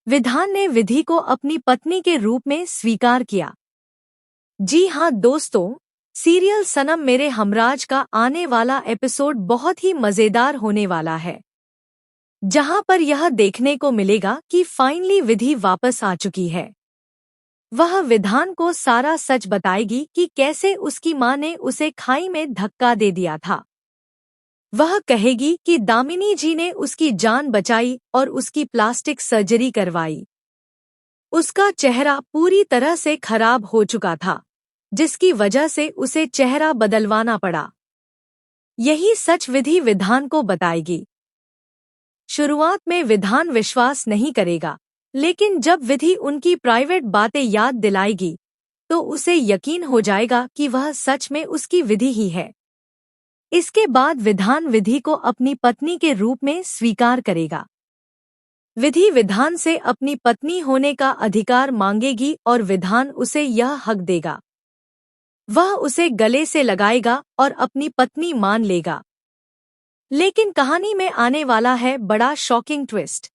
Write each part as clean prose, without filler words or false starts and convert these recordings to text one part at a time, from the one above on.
विधान ने विधि को अपनी पत्नी के रूप में स्वीकार किया। जी हाँ दोस्तों, सीरियल सनम मेरे हमराज का आने वाला एपिसोड बहुत ही मजेदार होने वाला है, जहां पर यह देखने को मिलेगा कि फाइनली विधि वापस आ चुकी है। वह विधान को सारा सच बताएगी कि कैसे उसकी मां ने उसे खाई में धक्का दे दिया था। वह कहेगी कि दामिनी जी ने उसकी जान बचाई और उसकी प्लास्टिक सर्जरी करवाई। उसका चेहरा पूरी तरह से खराब हो चुका था, जिसकी वजह से उसे चेहरा बदलवाना पड़ा। यही सच विधि विधान को बताएगी। शुरुआत में विधान विश्वास नहीं करेगा, लेकिन जब विधि उनकी प्राइवेट बातें याद दिलाएगी तो उसे यकीन हो जाएगा कि वह सच में उसकी विधि ही है। इसके बाद विधान विधि को अपनी पत्नी के रूप में स्वीकार करेगा। विधि विधान से अपनी पत्नी होने का अधिकार मांगेगी और विधान उसे यह हक देगा। वह उसे गले से लगाएगा और अपनी पत्नी मान लेगा। लेकिन कहानी में आने वाला है बड़ा शॉकिंग ट्विस्ट।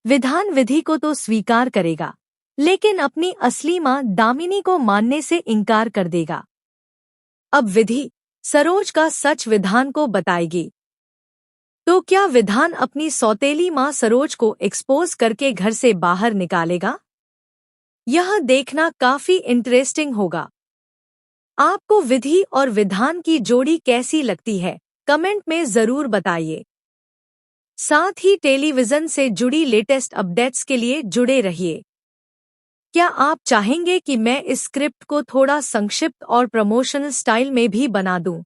विधान विधि को तो स्वीकार करेगा, लेकिन अपनी असली मां दामिनी को मानने से इनकार कर देगा। अब विधि सरोज का सच विधान को बताएगी। तो क्या विधान अपनी सौतेली मां सरोज को एक्सपोज करके घर से बाहर निकालेगा? यह देखना काफी इंटरेस्टिंग होगा। आपको विधि और विधान की जोड़ी कैसी लगती है, कमेंट में जरूर बताइए। साथ ही टेलीविजन से जुड़ी लेटेस्ट अपडेट्स के लिए जुड़े रहिए। क्या आप चाहेंगे कि मैं इस स्क्रिप्ट को थोड़ा संक्षिप्त और प्रमोशनल स्टाइल में भी बना दूं?